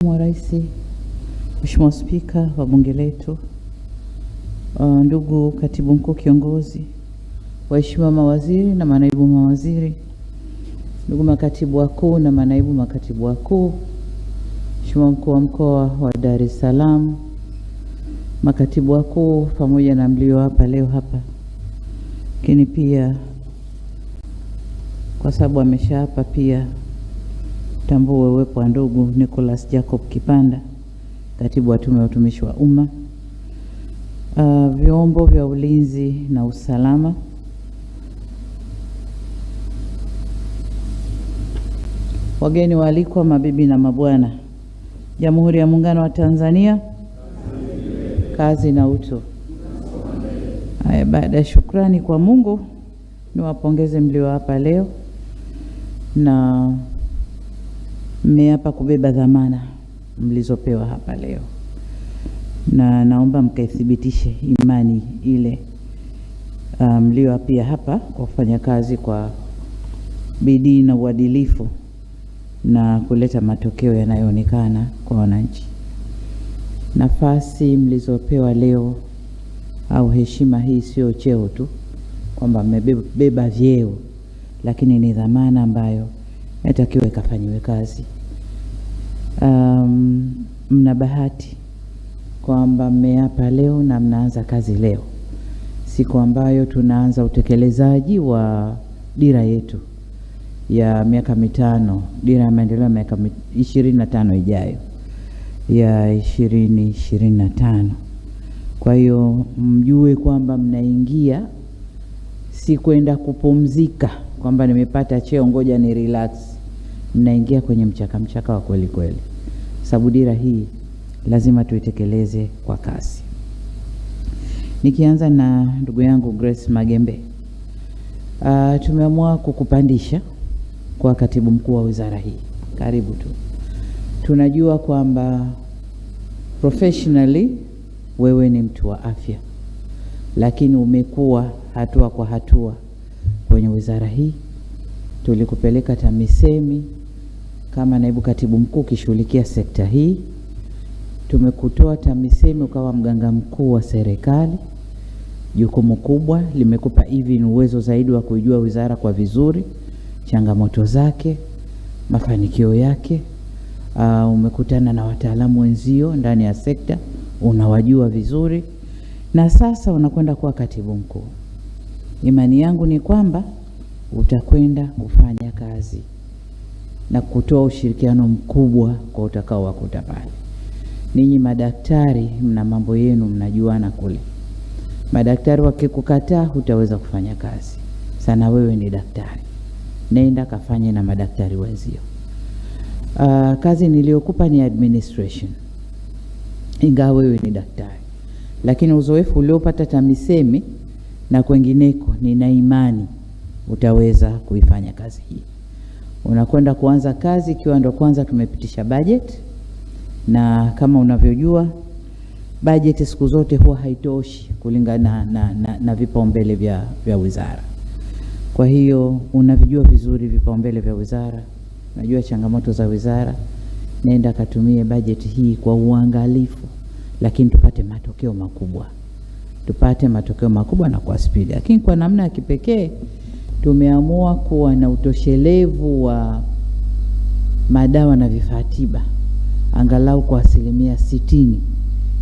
Mheshimiwa Rais, Mheshimiwa Spika wa Bunge letu, ndugu Katibu Mkuu Kiongozi, waheshimiwa mawaziri na manaibu mawaziri, ndugu makatibu wakuu na manaibu makatibu wakuu, Mheshimiwa Mkuu wa Mkoa wa Dar es Salaam, makatibu wakuu pamoja na mlio hapa leo hapa. Lakini pia kwa sababu ameshaapa pia tambue uwepo wa ndugu Nicholas Jacob Kipanda, katibu wa Tume ya Utumishi wa Umma, vyombo vya ulinzi na usalama, wageni waalikwa, mabibi na mabwana, Jamhuri ya Muungano wa Tanzania, kazi na utu. Baada ya shukrani kwa Mungu, niwapongeze mlio hapa leo na mmeapa kubeba dhamana mlizopewa hapa leo, na naomba mkaithibitishe imani ile mlioapia hapa kwa kufanya kazi kwa bidii na uadilifu na kuleta matokeo yanayoonekana kwa wananchi. Nafasi mlizopewa leo au heshima hii sio cheo tu kwamba mmebeba vyeo, lakini ni dhamana ambayo inatakiwa ikafanywe kazi. Mna bahati kwamba mmeapa leo na mnaanza kazi leo, siku ambayo tunaanza utekelezaji wa dira yetu ya miaka mitano, dira ya maendeleo ya miaka 25 ijayo ya 2025. Kwa hiyo mjue kwamba mnaingia si kwenda kupumzika kwamba nimepata cheo ngoja ni relax. Mnaingia kwenye mchaka wa kweli kweli, sababu dira hii lazima tuitekeleze kwa kasi. Nikianza na ndugu yangu Grace Magembe, tumeamua kukupandisha kwa katibu mkuu wa wizara hii. Karibu tu. Tunajua kwamba professionally wewe ni mtu wa afya, lakini umekuwa hatua kwa hatua kwenye wizara hii. Tulikupeleka TAMISEMI kama naibu katibu mkuu kishughulikia sekta hii. Tumekutoa TAMISEMI ukawa mganga mkuu wa serikali. Jukumu kubwa limekupa hivi ni uwezo zaidi wa kujua wizara kwa vizuri, changamoto zake, mafanikio yake. Umekutana na wataalamu wenzio ndani ya sekta, unawajua vizuri, na sasa unakwenda kuwa katibu mkuu. Imani yangu ni kwamba utakwenda kufanya kazi na kutoa ushirikiano mkubwa kwa utakao wakuta pale. Ninyi madaktari mna mambo yenu, mnajuana kule. Madaktari wakikukataa hutaweza kufanya kazi. Sana wewe ni daktari, nenda kafanye na madaktari wenzio. Kazi niliyokupa ni administration, ingawa wewe ni daktari, lakini uzoefu uliopata TAMISEMI na kwengineko, nina imani utaweza kuifanya kazi hii. Unakwenda kuanza kazi ikiwa ndo kwanza tumepitisha budget, na kama unavyojua budget siku zote huwa haitoshi kulingana na vipaumbele vya wizara. Kwa hiyo unavijua vizuri vipaumbele vya wizara, unajua changamoto za wizara. Nenda katumie budget hii kwa uangalifu, lakini tupate matokeo makubwa na kwa speed. Lakini kwa namna ya kipekee tumeamua kuwa na utoshelevu wa madawa na vifaa tiba angalau kwa 60%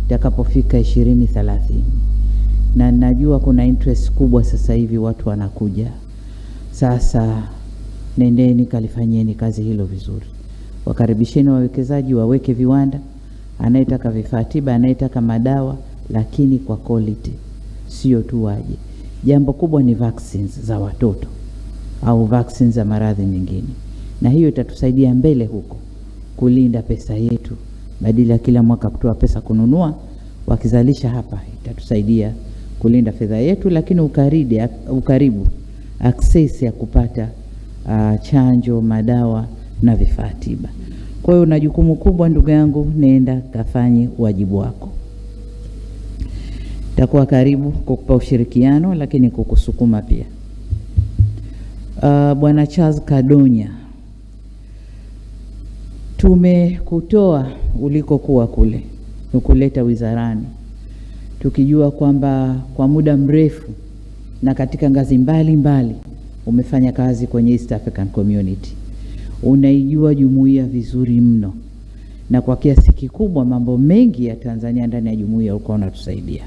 itakapofika 2030. Na najua kuna interest kubwa sasa hivi, watu wanakuja. Sasa nendeni kalifanyeni kazi hilo vizuri. Wakaribisheni wawekezaji, waweke viwanda, anayetaka vifaa tiba, anayetaka madawa, lakini kwa quality, sio tu waje. Jambo kubwa ni vaccines za watoto au vaccines za maradhi mengine, na hiyo itatusaidia mbele huko kulinda pesa yetu, badala ya kila mwaka kutoa pesa kununua. Wakizalisha hapa itatusaidia kulinda fedha yetu, lakini ukaribu access ya kupata chanjo, madawa na vifaa tiba. Kwa hiyo una jukumu kubwa ndugu yangu, nenda kafanye wajibu wako. Takuwa karibu kukupa ushirikiano, lakini kukusukuma pia. Bwana Charles Kadonya, Tumekutoa ulikokuwa kule, tukuleta wizarani, tukijua kwamba kwa muda mrefu na katika ngazi mbalimbali umefanya kazi kwenye East African Community. Unaijua jumuiya vizuri mno, na kwa kiasi kikubwa mambo mengi ya Tanzania ndani ya jumuiya ulikuwa unatusaidia.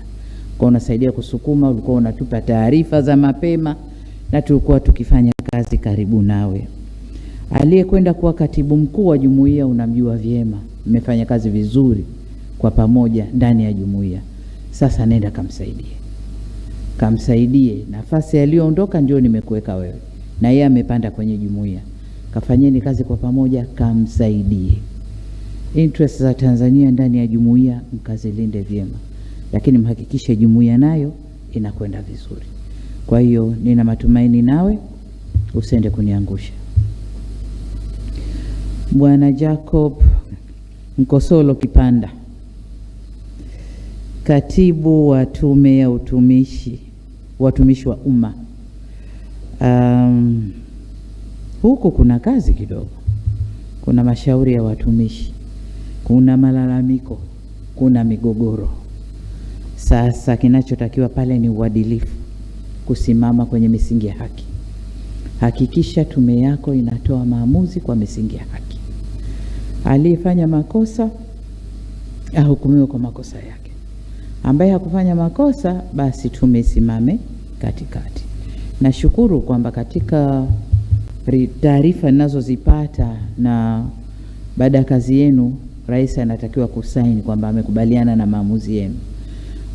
Ulikuwa unasaidia kusukuma, ulikuwa unatupa taarifa za mapema, na tulikuwa tukifanya kazi karibu nawe. Aliyekwenda kuwa katibu mkuu wa jumuiya unamjua vyema, mmefanya kazi vizuri kwa pamoja ndani ya jumuiya. Sasa nenda kamsaidie. Nafasi aliyoondoka ndio nimekuweka wewe, na yeye amepanda kwenye jumuiya. Kafanyeni kazi kwa pamoja, kamsaidie. Interest za Tanzania ndani ya jumuiya mkazilinde vyema, lakini mhakikishe jumuiya nayo inakwenda vizuri. Kwa hiyo nina matumaini nawe, usende kuniangusha. Bwana Jacob Nkosolo Kipanda, katibu wa Tume ya Watumishi wa Umma. Huku kuna kazi kidogo, kuna mashauri ya watumishi, kuna malalamiko, kuna migogoro. Sasa kinachotakiwa pale ni uadilifu, kusimama kwenye misingi ya haki. Hakikisha tume yako inatoa maamuzi kwa misingi ya haki. Aliyefanya makosa ahukumiwe kwa makosa yake, ambaye hakufanya makosa basi tumesimame katikati. Nashukuru kwamba katika taarifa ninazozipata na baada ya kazi yenu, rais anatakiwa kusaini kwamba amekubaliana na maamuzi yenu.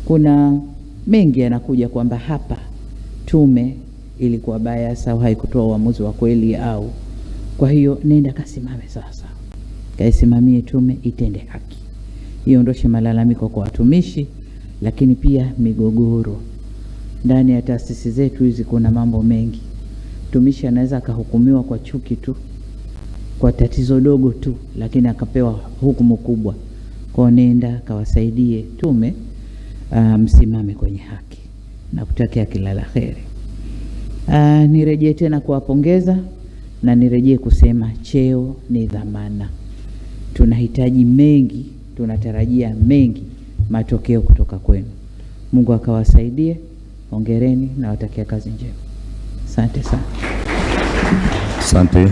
Kuna mengi yanakuja kwamba hapa tume ilikuwa bias au haikutoa uamuzi wa kweli au. Kwa hiyo nenda kasimame sasa, kaisimamie tume itende haki, iondoshe malalamiko kwa watumishi, lakini pia migogoro ndani ya taasisi zetu hizi. Kuna mambo mengi, mtumishi anaweza akahukumiwa kwa chuki tu, kwa tatizo dogo tu, lakini akapewa hukumu kubwa. Kwa nenda kawasaidie tume, msimame kwenye haki na kutakia kila la kheri. Nirejee tena kuwapongeza na nirejee kusema cheo ni dhamana. Tunahitaji mengi, tunatarajia mengi matokeo kutoka kwenu. Mungu akawasaidie. Hongereni na watakia kazi njema. Asante sana. Asante.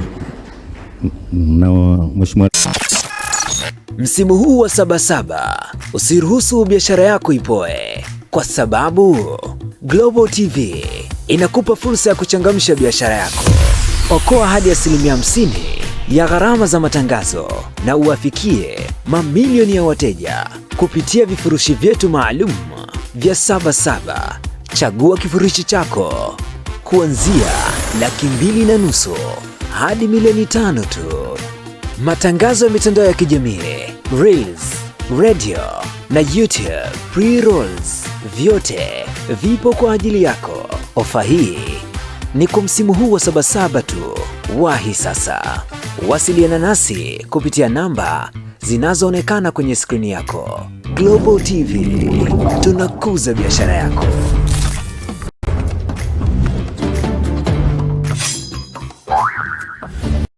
Na Mheshimiwa, msimu huu wa Sabasaba usiruhusu biashara yako ipoe, kwa sababu Global TV inakupa fursa ya kuchangamsha biashara yako. Okoa hadi 50% ya gharama za matangazo na uwafikie mamilioni ya wateja kupitia vifurushi vyetu maalum vya Sabasaba. Chagua kifurushi chako kuanzia $2.5 hadi $1.5 tu. Matangazo ya mitandao ya kijamii, Reels, radio na YouTube pre-rolls, vyote vipo kwa ajili yako. Ofa hii ni kwa msimu huu wa Sabasaba tu. Wahi sasa. Wasiliana nasi kupitia namba zinazoonekana kwenye skrini yako. Global TV, tunakuza biashara yako.